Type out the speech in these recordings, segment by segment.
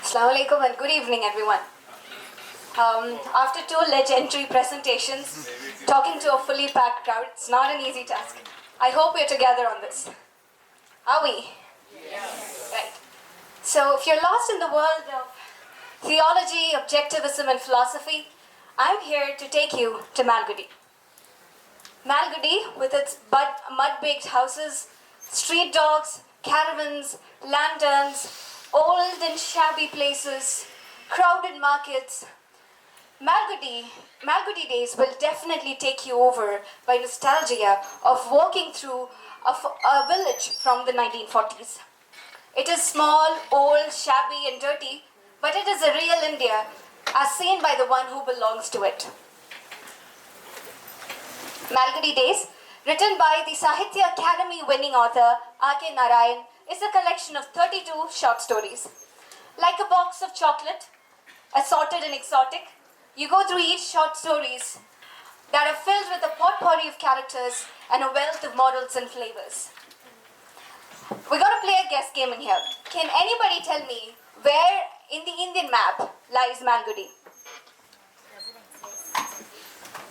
Assalamu alaikum and good evening, everyone. After two legendary presentations, talking to a fully packed crowd, it's not an easy task. I hope we're together on this. Are we? Yes. Right. So, if you're lost in the world of theology, objectivism, and philosophy, I'm here to take you to Malgudi. Malgudi, with its mud-baked houses, street dogs, caravans, lanterns, old and shabby places, crowded markets. Malgudi days will definitely take you over by nostalgia of walking through a village from the 1940s. It is small, old, shabby, and dirty, but it is a real India as seen by the one who belongs to it. Malgudi Days, written by the Sahitya Academy winning author R.K. Narayan, is a collection of 32 short stories. Like a box of chocolate, assorted and exotic, you go through each short stories that are filled with a potpourri of characters and a wealth of morals and flavors. We're going to play a guess game in here. Can anybody tell me where in the Indian map lies Malgudi?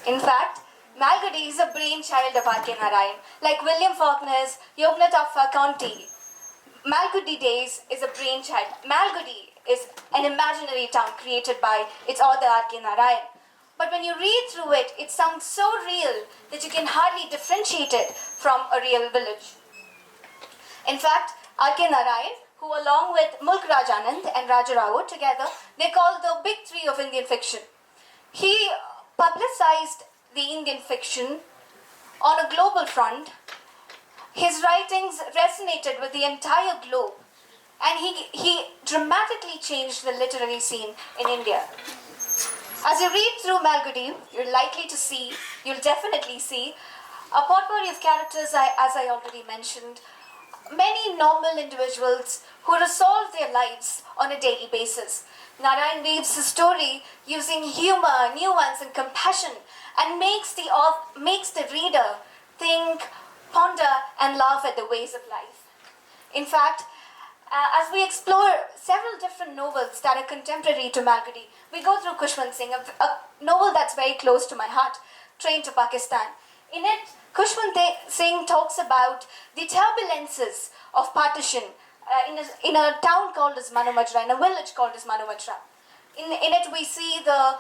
In fact, Malgudi is a brainchild of R.K. Narayan. Like William Faulkner's Yogyakarta County, Malgudi Days is a brainchild. Malgudi is an imaginary town created by its author R.K. Narayan. But when you read through it, it sounds so real that you can hardly differentiate it from a real village. In fact, R.K. Narayan, who along with Mulk Raj Anand and Raja Rao together, they call the big three of Indian fiction. He publicized the Indian fiction on a global front. His writings resonated with the entire globe, and he dramatically changed the literary scene in India. As you read through Malgudi, you'll definitely see a potpourri of characters, as I already mentioned, many normal individuals who resolve their lives on a daily basis. Narayan weaves the story using humor, nuance, and compassion, and makes the reader think, ponder, and laugh at the ways of life. In fact, as we explore several different novels that are contemporary to Malgudi, we go through Khushwant Singh, a novel that's very close to my heart, Train to Pakistan. In it, Khushwant Singh talks about the turbulences of partition in a town called as Manu Majra, in a village called as Manu Majra. In it, we see the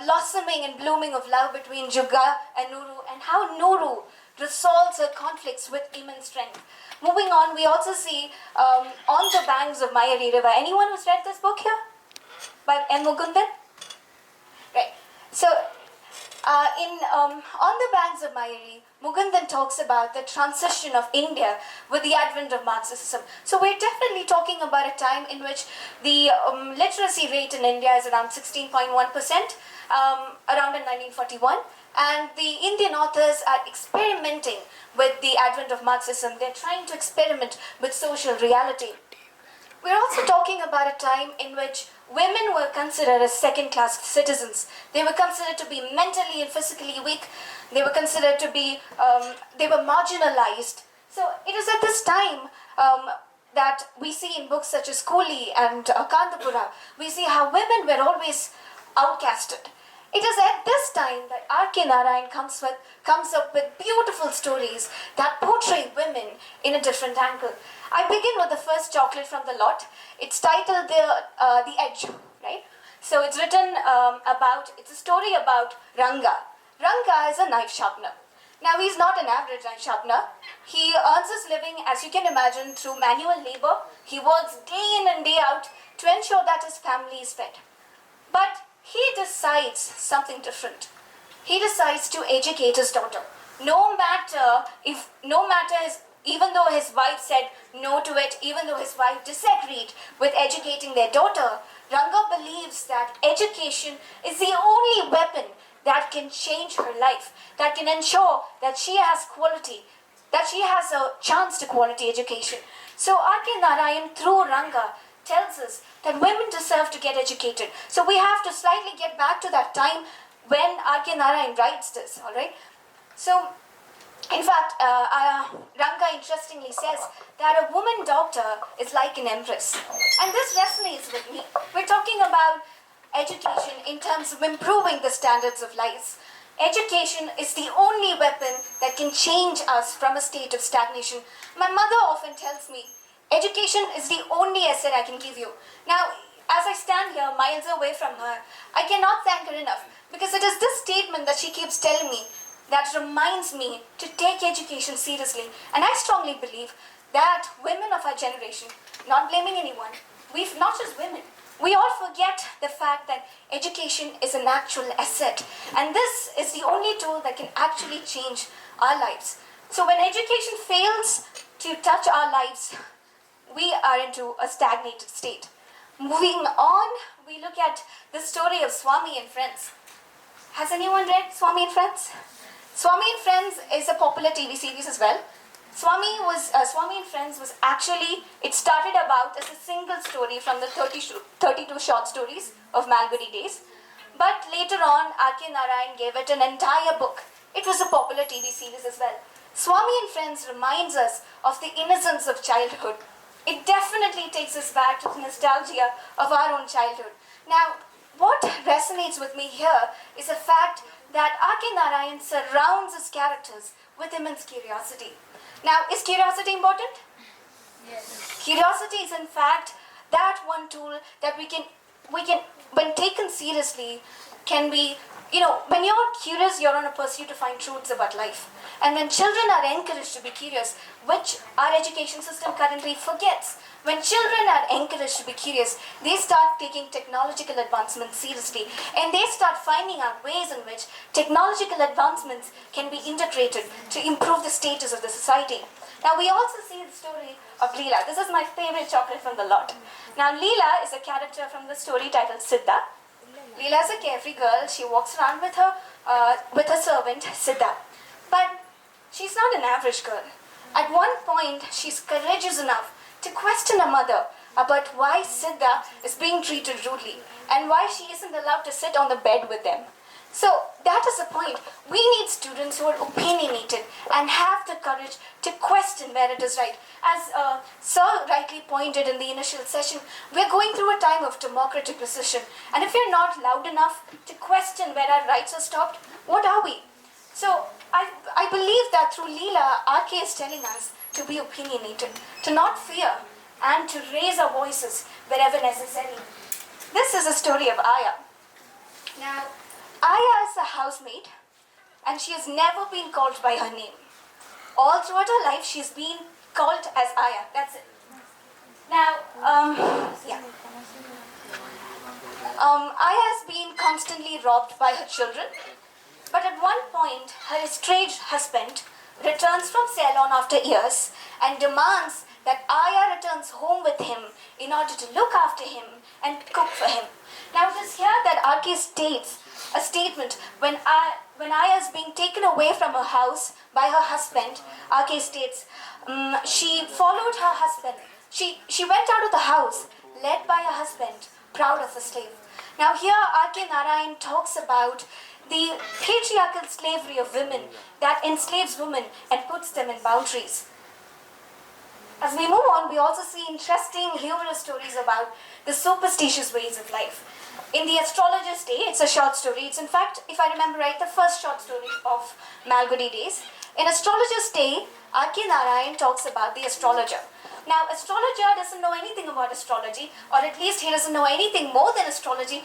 blossoming and blooming of love between Juga and Nuru, and how Nuru resolves her conflicts with immense strength. Moving on, we also see On the Banks of Mayari River. Anyone who's read this book here? By N. Mukundan? Right. So, On the Banks of Mayari, Mukundan talks about the transition of India with the advent of Marxism. So we're definitely talking about a time in which the literacy rate in India is around 16.1%, around in 1941. And the Indian authors are experimenting with the advent of Marxism. They're trying to experiment with social reality. We're also talking about a time in which women were considered as second-class citizens. They were considered to be mentally and physically weak. They were considered to be, they were marginalized. So it is at this time that we see in books such as Coolie and Kantapura, we see how women were always outcasted. It is at this time that R.K. Narayan comes up with beautiful stories that portray women in a different angle. I begin with the first chocolate from the lot. It's titled The Edge, right? So it's written it's a story about Ranga. Ranga is a knife sharpener. Now he's not an average knife sharpener. He earns his living, as you can imagine, through manual labor. He works day in and day out to ensure that his family is fed. But he decides something different. He decides to educate his daughter. Even though his wife said no to it, even though his wife disagreed with educating their daughter, Ranga believes that education is the only weapon that can change her life, that can ensure that she has quality, that she has a chance to quality education. So R.K. Narayan, through Ranga, tells us that women deserve to get educated. So we have to slightly get back to that time when R.K. Narayan writes this, alright? So In fact, Ranka interestingly says that a woman doctor is like an empress. And this resonates with me. We're talking about education in terms of improving the standards of life. Education is the only weapon that can change us from a state of stagnation. My mother often tells me, education is the only asset I can give you. Now, as I stand here miles away from her, I cannot thank her enough because it is this statement that she keeps telling me that reminds me to take education seriously. And I strongly believe that women of our generation, not blaming anyone, we've not just women, we all forget the fact that education is an actual asset. And this is the only tool that can actually change our lives. So when education fails to touch our lives, we are into a stagnated state. Moving on, we look at the story of Swami and Friends. Has anyone read Swami and Friends? Swami and Friends is a popular TV series as well. Swami and Friends was actually, it started about as a single story from the 32 short stories of Malgudi days. But later on, R.K. Narayan gave it an entire book. It was a popular TV series as well. Swami and Friends reminds us of the innocence of childhood. It definitely takes us back to the nostalgia of our own childhood. Now, what resonates with me here is the fact that R.K. Narayan surrounds his characters with immense curiosity. Now, is curiosity important? Yes. Curiosity is in fact that one tool that we can, when taken seriously, can be, when you're curious, you're on a pursuit to find truths about life. And when children are encouraged to be curious, which our education system currently forgets, when children are encouraged to be curious, they start taking technological advancements seriously and they start finding out ways in which technological advancements can be integrated to improve the status of the society. Now we also see the story of Leela. This is my favorite chocolate from the lot. Now Leela is a character from the story titled Siddha. Leela is a carefree girl. She walks around with her servant Siddha. But she's not an average girl. At one point, she's courageous enough to question her mother about why Siddha is being treated rudely and why she isn't allowed to sit on the bed with them. So that is the point. We need students who are opinionated and have the courage to question where it is right. As Sir rightly pointed in the initial session, we're going through a time of democratic recession. And if we're not loud enough to question where our rights are stopped, what are we? So I believe that through Leela, RK is telling us to be opinionated, to not fear, and to raise our voices wherever necessary. This is a story of Aya. Now, Aya is a housemaid, and she has never been called by her name. All throughout her life, she's been called as Aya. That's it. Now, Aya has been constantly robbed by her children, but at one point, her estranged husband returns from Ceylon after years and demands that Aya returns home with him in order to look after him and cook for him. Now, it is here that RK states a statement when Aya is being taken away from her house by her husband. RK states she followed her husband. She went out of the house led by her husband, proud of a slave. Now here RK Narayan talks about the patriarchal slavery of women that enslaves women and puts them in boundaries. As we move on, we also see interesting humorous stories about the superstitious ways of life. In The Astrologer's Day, it's a short story. It's in fact, if I remember right, the first short story of Malgudi days. In Astrologer's Day, R.K. Narayan talks about the astrologer. Now, astrologer doesn't know anything about astrology, or at least he doesn't know anything more than astrology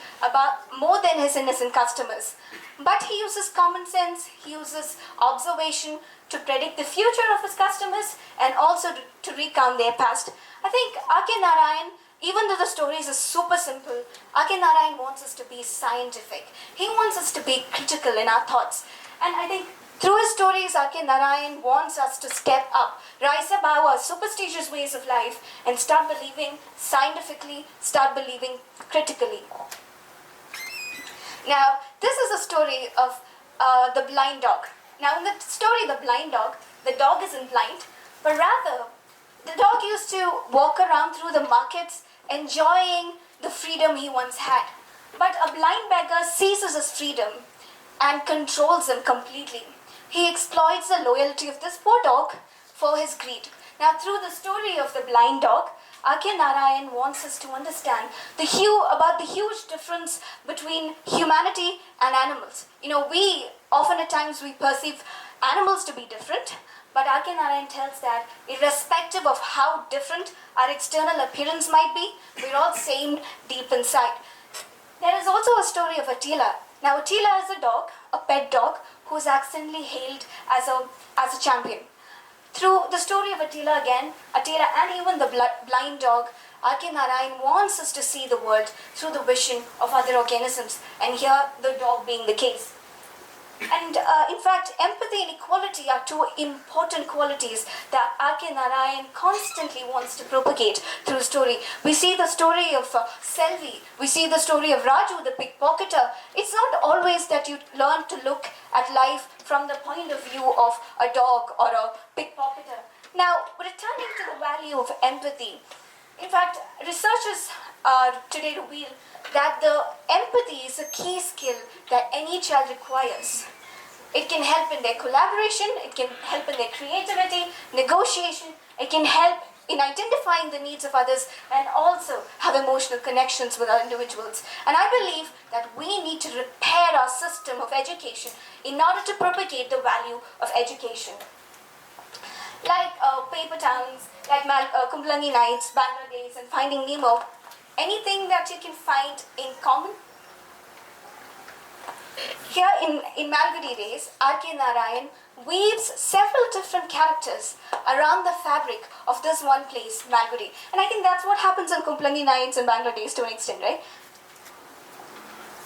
more than his innocent customers. But he uses common sense, he uses observation to predict the future of his customers and also to recount their past. I think R.K. Narayan, even though the stories are super simple, R.K. Narayan wants us to be scientific. He wants us to be critical in our thoughts. And I think through his stories, R.K. Narayan wants us to step up, rise above our superstitious ways of life and start believing scientifically, start believing critically. Now, this is a story of the blind dog. Now, in the story, the blind dog, the dog isn't blind, but rather, the dog used to walk around through the markets enjoying the freedom he once had. But a blind beggar seizes his freedom and controls him completely. he exploits the loyalty of this poor dog for his greed. Now, through the story of the blind dog, R.K. Narayan wants us to understand about the huge difference between humanity and animals. We often at times we perceive animals to be different, but R.K. Narayan tells that irrespective of how different our external appearance might be, we're all same deep inside. There is also a story of Attila. Now, Attila is a dog, a pet dog, who is accidentally hailed as a champion. Through the story of Attila and even the blind dog, R.K. Narayan wants us to see the world through the vision of other organisms, and here the dog being the case. And in fact, empathy and equality are two important qualities that R.K. Narayan constantly wants to propagate through the story. We see the story of Selvi, we see the story of Raju, the pickpocketer. It's not always that you learn to look at life from the point of view of a dog or a pickpocketer. Now, returning to the value of empathy, in fact, researchers today reveal that the empathy is a key skill that any child requires. It can help in their collaboration, it can help in their creativity, negotiation, it can help in identifying the needs of others and also have emotional connections with other individuals. And I believe that we need to repair our system of education in order to propagate the value of education. Like Paper Towns, like Kumpulangi Nights, Bangladesh, and Finding Nemo, anything that you can find in common? Here in Malgudi Days, R.K. Narayan weaves several different characters around the fabric of this one place, Malgudi. And I think that's what happens in Kumpulangi Nights and Bangladesh to an extent, right?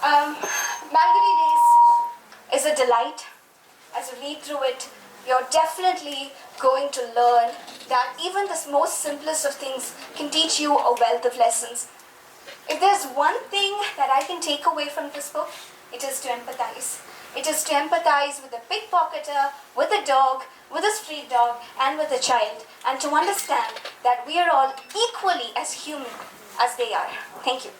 Malgudi Days is a delight. As you read through it, you're definitely going to learn that even the most simplest of things can teach you a wealth of lessons. If there's one thing that I can take away from this book, it is to empathize. It is to empathize with a pickpocketer, with a dog, with a street dog, and with a child, and to understand that we are all equally as human as they are. Thank you.